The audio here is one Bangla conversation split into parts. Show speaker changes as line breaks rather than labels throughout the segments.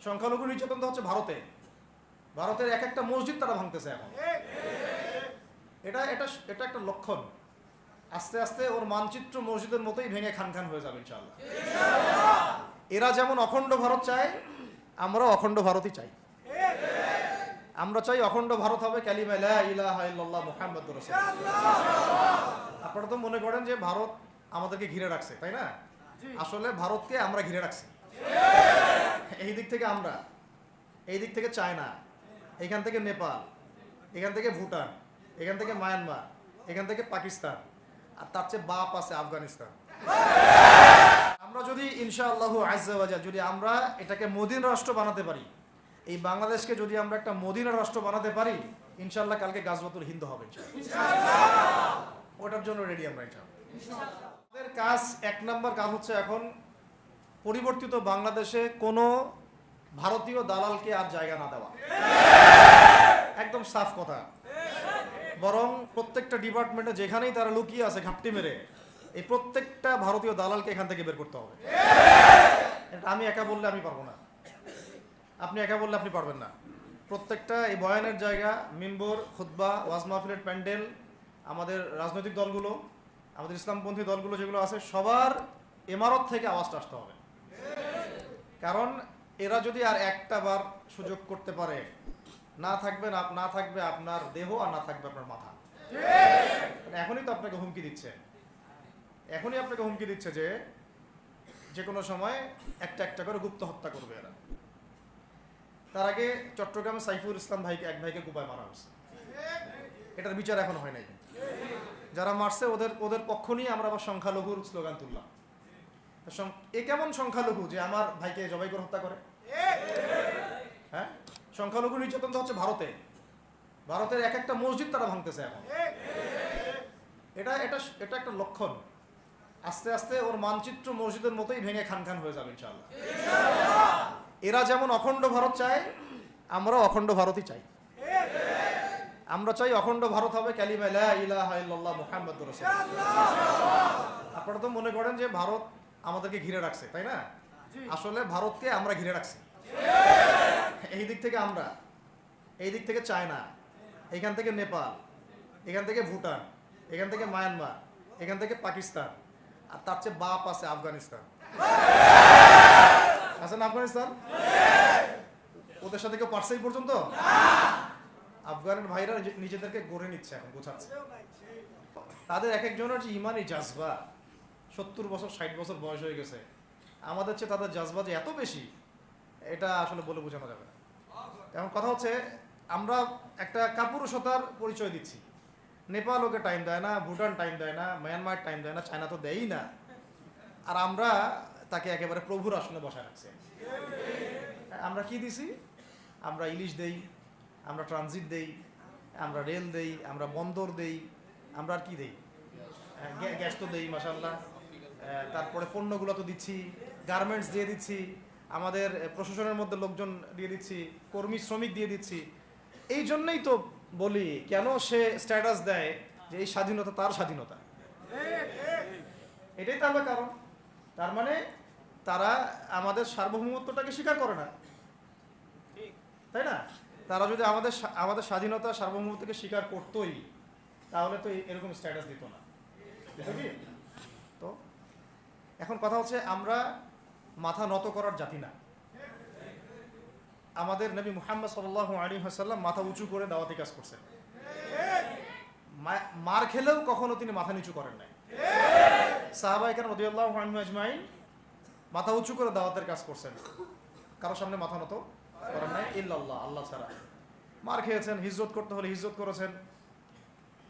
সংখ্যালঘু নির্যাতন তো হচ্ছে ভারতে। ভারতের এক একটা মসজিদ তারা ভাঙতেছে এখন। এটা এটা এটা একটা লক্ষণ। আস্তে আস্তে ওর মানচিত্র মসজিদের মতোই ভেঙে খান খান হয়ে যাবে ইনশাআল্লাহ। এরা যেমন অখণ্ড ভারত চায়, আমরাও অখণ্ড ভারতই চাই। আমরা চাই অখণ্ড ভারত হবে কালিমা লা ইলাহা ইল্লাল্লাহ মুহাম্মাদুর রাসূলুল্লাহ। আপনারা তো মনে করেন যে ভারত আমাদেরকে ঘিরে রাখছে, তাই না? আসলে ভারতকে আমরা ঘিরে রাখছি। এই দিক থেকে আমরা, এই দিক থেকে চায়না, এখান থেকে নেপাল, এখান থেকে ভুটান, এখান থেকে মায়ানমার, এখান থেকে পাকিস্তান, আর তার চেয়ে বাপ আছে আফগানিস্তান। আমরা যদি ইনশাআল্লাহু আজ্জা ওয়া জাল যদি আমরা এটাকে মদিনা রাষ্ট্র বানাতে পারি, এই বাংলাদেশকে যদি আমরা একটা মদিনা রাষ্ট্র বানাতে পারি, ইনশাআল্লাহ কালকে গাজওয়াতুল হিন্দ হবে ইনশাআল্লাহ। ওটার জন্য রেডি আমরা ইনশাআল্লাহ। আমাদের কাজ, এক নাম্বার কাজ হচ্ছে এখন পরিবর্তিত বাংলাদেশে কোনো ভারতীয় দালালকে আর জায়গা না দেওয়া। একদম সাফ কথা। বরং প্রত্যেকটা ডিপার্টমেন্টে যেখানেই তারা লুকিয়ে আছে ঘাপটি মেরে, এই প্রত্যেকটা ভারতীয় দালালকে এখান থেকে বের করতে হবে। আমি একা বললে আমি পারবো না, আপনি একা বললে আপনি পারবেন না। প্রত্যেকটা এই বয়ানের জায়গা, মিম্বর, খুতবা, ওয়াজ মাহফিলের প্যান্ডেল, আমাদের রাজনৈতিক দলগুলো, আমাদের ইসলামপন্থী দলগুলো যেগুলো আছে, সবার ইমারত থেকে আওয়াজটা আসতে হবে। কারণ এরা যদি আর একটা বার সুযোগ করতে পারে, না থাকবে আপনার দেহ আর না থাকবে আপনার মাথা। এখনই তো আপনাকে হুমকি দিচ্ছে, যে কোনো সময় একটা একটা করে গুপ্ত হত্যা করবে এরা। তার আগে চট্টগ্রামে সাইফুল ইসলাম ভাইকে, এক ভাইকে কুপায় মারা হয়েছে। এটার বিচার এখনো হয় নাই। যারা মারছে ওদের পক্ষ নিয়ে আমরা আবার সংখ্যালঘুর স্লোগান তুললাম। এ কেমন সংখ্যালঘু যে আমার ভাইকে জবাই করে হত্যা করে? হ্যাঁ, সংখ্যালঘু নির্যাতন তো হচ্ছে ভারতে। ভারতের এক একটা মসজিদ তারা ভাঙতেছে এখন। এটা এটা এটা একটা লক্ষণ। আস্তে আস্তে ওর মানচিত্র মসজিদের মতোই ভেঙে খান খান হয়ে যাবে ইনশাআল্লাহ। এরা যেমন অখণ্ড ভারত চায়, আমরাও অখণ্ড ভারতই চাই। আমরা চাই অখণ্ড ভারত হবে কালিমা লা ইলাহা ইল্লাল্লাহ মুহাম্মাদুর রাসূলুল্লাহ। আপনারা তো মনে করেন যে ভারত আমাদেরকে ঘিরে রাখছে, তাই না? আসলে ভারতকে আমরা ঘিরে রাখছি। এই দিক থেকে আমরা, এই দিক থেকে চায়না, এখান থেকে নেপাল, এখান থেকে ভুটান, এখান থেকে মায়ানমার, এখান থেকে পাকিস্তান, আর তার চেয়ে বাপ আছে আফগানিস্তান। আছে না আফগানিস্তান? ওদের সাথে কেউ পারছে এই পর্যন্ত? আফগানের ভাইরা নিজেদেরকে গড়ে নিচ্ছে, এখন গোছাচ্ছে। তাদের এক একজনের যে ইমানি জাজবা, 70 বছর 60 বছর বয়স হয়ে গেছে, আমাদের চেয়ে তাদের জাজবা যে এত বেশি, এটা আসলে বলে বোঝানো যাবে না। এখন কথা হচ্ছে, আমরা একটা কাপুরুষতার পরিচয় দিচ্ছি। নেপাল ওকে টাইম দেয় না, ভুটান টাইম দেয় না, মায়ানমার টাইম দেয় না, চায়না তো দেয়ই না, আর আমরা তাকে একেবারে প্রভুর আসনে বসায় রাখছি। আমরা কি দিছি? আমরা ইলিশ দেই, আমরা ট্রানজিট দেই, আমরা রেল দেই, আমরা বন্দর দেই, আমরা আর কি দেই? গ্যাস তো দেই মাশাআল্লাহ। তারপরে পণ্যগুলো তো দিচ্ছি, গার্মেন্টস দিয়ে দিচ্ছি, আমাদের প্রশাসনের মধ্যে লোকজন দিয়ে দিচ্ছি, কর্মী শ্রমিক দিয়ে দিচ্ছি। এই জন্যই তো বলি, কেন সে স্ট্যাটাস দেয় যে এই স্বাধীনতা তার স্বাধীনতা। এটাই তো আমার কারণ। তার মানে তারা আমাদের সার্বভৌমত্বটাকে স্বীকার করে না, তাই না? তারা যদি আমাদের স্বাধীনতা সার্বভৌমত্বকে স্বীকার করতোই, তাহলে তো এরকম স্ট্যাটাস দিত না। তো এখন কথা হচ্ছে, আমরা মাথা নত করার জাতি না। আমাদের নবী মুহাম্মদ সাল্লাল্লাহু আলাইহি ওয়াসাল্লাম মাথা উঁচু করে দাওয়াতি কাজ করছেন। মার খেলেও কখনো তিনি মাথা নিচু করেন নাই। সাহাবায়ে কেরাম রাদিয়াল্লাহু আনহুম আজমাইন মাথা উঁচু করে দাওয়াতের কাজ করছেন, কারোর সামনে মাথা নত করেন নাই ইল্লাল্লাহ, আল্লাহ ছাড়া। মার খেয়েছেন, হিজরত করতে হলে হিজরত করেছেন,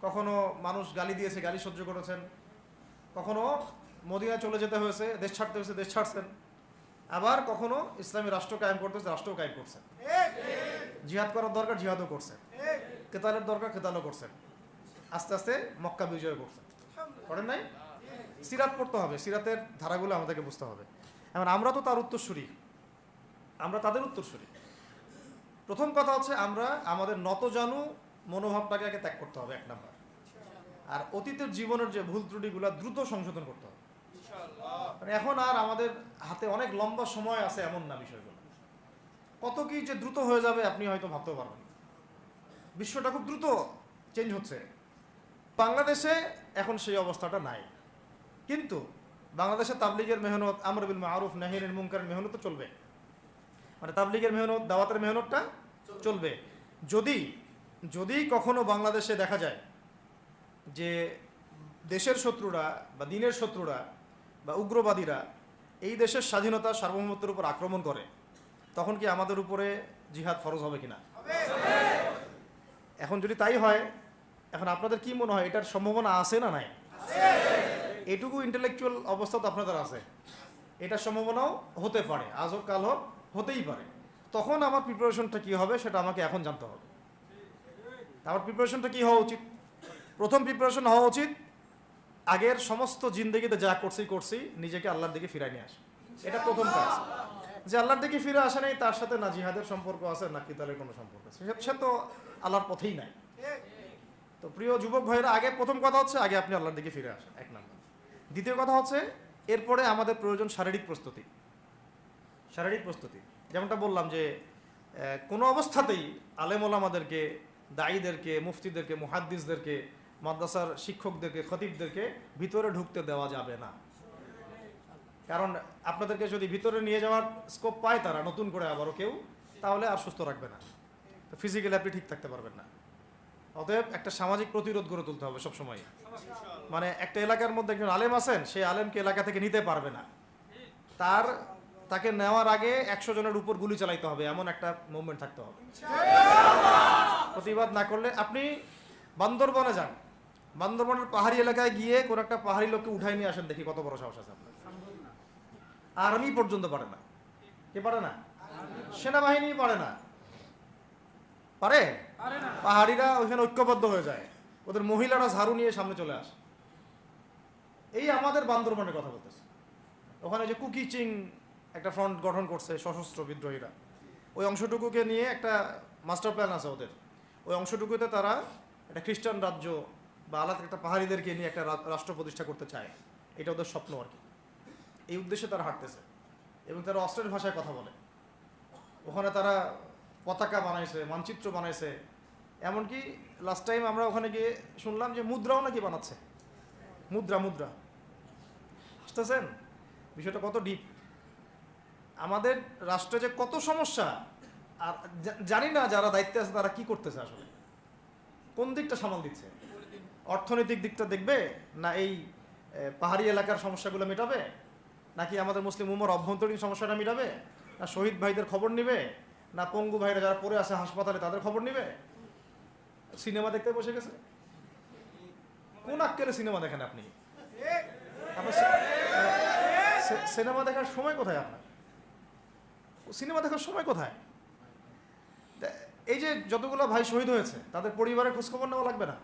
কখনো মানুষ গালি দিয়েছে, গালি সহ্য করেছেন, কখনো মদিনায় চলে যেতে হয়েছে, দেশ ছাড়তে হয়েছে, দেশ ছাড়ছেন, আবার কখনো ইসলামী রাষ্ট্র কায়েম করতে হয়েছে, রাষ্ট্রও কায়েম করছেন। জিহাদ করার দরকার, জিহাদও করছেন, কেতালের দরকার, কেতালও করছেন। আস্তে আস্তে মক্কা বিজয় করছেন, করেন নাই? সিরাত পড়তে হবে, সিরাতের ধারাগুলো আমাদেরকে বুঝতে হবে। এখন আমরা তো তার উত্তরসূরি, আমরা তাদের উত্তরসূরি। প্রথম কথা হচ্ছে, আমরা আমাদের নতজানু মনোভাবটাকে আগে ত্যাগ করতে হবে, এক নাম্বার। আর অতীতের জীবনের যে ভুল ত্রুটিগুলো দ্রুত সংশোধন করতে হবে। এখন আর আমাদের হাতে অনেক লম্বা সময় আছে এমন না বিষয়গুলো। কত কি যে দ্রুত হয়ে যাবে আপনি হয়তো ভাবতেও পারবেন না। বিশ্বটা খুব দ্রুত চেঞ্জ হচ্ছে। বাংলাদেশে এখন সেই অবস্থাটা নাই, কিন্তু বাংলাদেশে তাবলিগের মেহনত, আমর বিল মারুফ নাহি আনিল মুনকারের মেহনত তো চলবে, মানে তাবলিগের মেহনত, দাওয়াতের মেহনতটা চলবে। যদি যদি কখনো বাংলাদেশে দেখা যায় যে দেশের শত্রুরা বা দিনের শত্রুরা বা উগ্রবাদীরা এই দেশের স্বাধীনতা সার্বভৌমত্বের উপর আক্রমণ করে, তখন কি আমাদের উপরে জিহাদ ফরজ হবে কিনা? এখন যদি তাই হয়, এখন আপনাদের কি মনে হয় এটার সম্ভাবনা আছে না নাই? এটুকু ইন্টেলেকচুয়াল অবস্থা তো আপনাদের আছে, এটার সম্ভাবনাও হতে পারে, আজ হোক কাল হোক, হতেই পারে। তখন আমার প্রিপারেশনটা কি হবে সেটা আমাকে এখন জানতে হবে। আমার প্রিপারেশনটা কি হওয়া উচিত? প্রথম প্রিপারেশন হওয়া উচিত আগের সমস্ত জিন্দেগিতে যা করছি নিজেকে আল্লাহর দিকে ফিরাই নিয়ে আসে। এটা প্রথম কাজ। যে আল্লাহর দিকে ফিরে আসে নাই, তার সাথে না জিহাদের সম্পর্ক আছে না কিতালের কোনো সম্পর্ক আছে, সে তো আল্লাহর পথেই নাই। তো প্রিয় যুবক ভাইরা, আগে প্রথম কথা হচ্ছে আগে আপনি আল্লাহর দিকে ফিরে আসেন, এক নম্বর। দ্বিতীয় কথা হচ্ছে এরপরে আমাদের প্রয়োজন শারীরিক প্রস্তুতি। শারীরিক প্রস্তুতি যেমনটা বললাম যে কোনো অবস্থাতেই আলেম ওলামাদেরকে, দায়ীদেরকে, মুফতিদেরকে, মুহাদ্দিসদেরকে, মাদ্রাসার শিক্ষকদেরকে, খতিবদেরকে ভিতরে ঢুকতে দেওয়া যাবে না। কারণ আপনাদেরকে যদি ভিতরে নিয়ে যাওয়ার স্কোপ পায় তারা নতুন করে আবারও কেউ, তাহলে আর সুস্থ রাখবে না, তো ফিজিক্যালি আপনি ঠিক থাকতে পারবেন না। অতএব একটা সামাজিক প্রতিরোধ গড়ে তুলতে হবে সবসময়। মানে একটা এলাকার মধ্যে একজন আলেম আছেন, সেই আলেমকে এলাকা থেকে নিতে পারবে না, তাকে নেওয়ার আগে 100 জনের উপর গুলি চালাইতে হবে, এমন একটা মুভমেন্ট থাকতে হবে। প্রতিবাদ না করলে আপনি বান্দরবনে যান, বান্দরবনের পাহাড়ি এলাকায় গিয়ে কোন একটা পাহাড়ি লোককে উঠাই নিয়ে আসেন, দেখি কত বড় সাহস আছে আপনার। আর্মি পর্যন্ত পারে না। কে পারে না? সেনাবাহিনী পারে না। পারে? পাহাড়িরা ওইখানে ঐক্যবদ্ধ হয়ে যায়, ওদের মহিলারা ঝাড়ু নিয়ে সামনে চলে আসে। এই আমাদের বান্দরবনের কথা বলতেছে। ওখানে যে কুকিচিং একটা ফ্রন্ট গঠন করছে সশস্ত্র বিদ্রোহীরা, ওই অংশটুকুকে নিয়ে একটা মাস্টার প্ল্যান আছে ওদের। ওই অংশটুকুতে তারা একটা খ্রিস্টান রাজ্য বা আলাদা একটা পাহাড়িদেরকে নিয়ে একটা রাষ্ট্র প্রতিষ্ঠা করতে চায়। এটা ওদের স্বপ্ন আর কি। এই উদ্দেশ্যে তারা হাঁটতেছে এবং তারা অস্ট্রের ভাষায় কথা বলে। ওখানে তারা পতাকা বানাইছে, মানচিত্র বানাইছে, এমনকি লাস্ট টাইম আমরা ওখানে গিয়ে শুনলাম যে মুদ্রাও নাকি বানাচ্ছে। মুদ্রা বুঝতেছেন বিষয়টা কত ডিপ? আমাদের রাষ্ট্রে যে কত সমস্যা, আর জানি না যারা দায়িত্বে আছে তারা কি করতেছে, আসলে কোন দিকটা সামাল দিচ্ছে। অর্থনৈতিক দিকটা দেখবে না এই পাহাড়ি এলাকার সমস্যাগুলো মেটাবে, নাকি আমাদের মুসলিম উম্মার অভ্যন্তরীণ সমস্যাটা মেটাবে, না শহীদ ভাইদের খবর নিবে, না পঙ্গু ভাইরা যারা পড়ে আছে হাসপাতালে তাদের খবর নিবে? সিনেমা দেখতে বসে গেছে। কোন আক্কেলে সিনেমা দেখেন আপনি? সিনেমা দেখার সময় কোথায় আপনার? সিনেমা দেখার সময় কোথায়? এই যে যতগুলো ভাই শহীদ হয়েছে তাদের পরিবারের খোঁজখবর নেওয়া লাগবে না?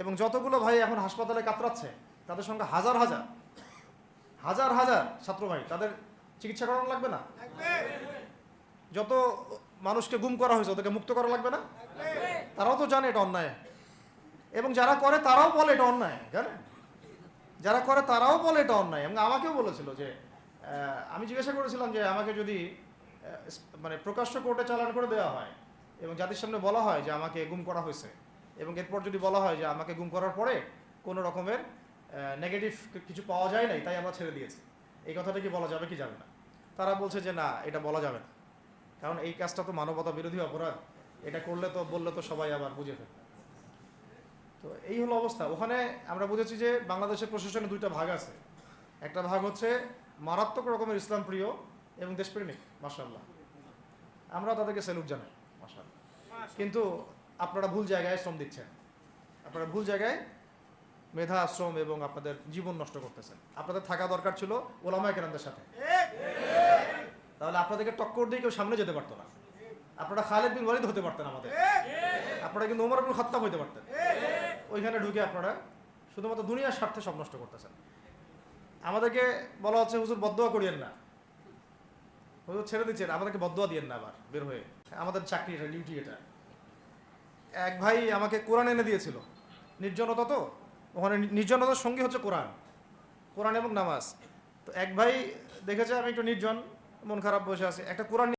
এবং যতগুলো ভাই এখন হাসপাতালে কাতরাচ্ছে তাদের সঙ্গে হাজার হাজার ছাত্র ভাই, তাদের চিকিৎসা করানো লাগবে না? যত মানুষকে গুম করা হয়েছে ওদেরকে মুক্ত করা লাগবে না? তারাও তো জানে এটা অন্যায়, এবং যারা করে তারাও বলে এটা অন্যায়। জানেন, যারা করে তারাও বলে এটা অন্যায়। এবং আমাকেও বলেছিল যে, আমি জিজ্ঞাসা করেছিলাম যে আমাকে যদি মানে প্রকাশ্য কোর্টে চালান করে দেওয়া হয় এবং জাতির সামনে বলা হয় যে আমাকে গুম করা হয়েছে, এবং এরপর যদি বলা হয় যে আমাকে গুম করার পরে কোনো রকমের নেগেটিভ কিছু পাওয়া যায় নাই তাই আমরা ছেড়ে দিয়েছি, এই কথাটা কি বলা যাবে কি যাবে না? তারা বলছে যে না, এটা বলা যাবে না, কারণ এই কাজটা তো মানবতা বিরোধী অপরাধ, এটা করলে তো বললে তো সবাই আবার বুঝে ফেলবে। তো এই হলো অবস্থা। ওখানে আমরা বুঝেছি যে বাংলাদেশের প্রশাসনে দুইটা ভাগ আছে। একটা ভাগ হচ্ছে মারাত্মক রকমের ইসলাম প্রিয় এবং দেশপ্রেমিক, মাশাআল্লাহ, আমরা তাদেরকে স্যালুট জানাই, মাশাআল্লাহ। কিন্তু আপনারা ভুল জায়গায় শ্রম দিচ্ছেন, আপনারা ভুল জায়গায় মেধা, শ্রম এবং আপনাদের জীবন নষ্ট করতেছেন। আপনাদের থাকা দরকার ছিল ওলামায়ে কেরামদের সাথে, তাহলে আপনাদেরকে টক্কর দিয়ে কেউ সামনে যেতে পারতো না। আপনারা খালিদ বিন ওয়ালিদ হতে পারতেন আমাদের, আপনারা কিন্তু ওমর ইবনুল খাত্তাব হতে পারতেন। ওইখানে ঢুকে আপনারা শুধুমাত্র দুনিয়ার স্বার্থে সব নষ্ট করতেছেন। আমাদেরকে বলা হচ্ছে হুজুর বদদোয়া করিয়েন না, হুজুর ছেড়ে দিচ্ছেন, আমাদেরকে বদদোয়া দিয়েন না আবার বের হয়ে। আমাদের চাকরি এটা, ডিউটি এটা। এক ভাই আমাকে কোরআন এনে দিয়েছিল, নির্জনতা, তো ওখানে নির্জনতার সঙ্গী হচ্ছে কোরআন এবং নামাজ। তো এক ভাই দেখেছে আমি একটু নির্জন, মন খারাপ বসে আছে, একটা কোরআন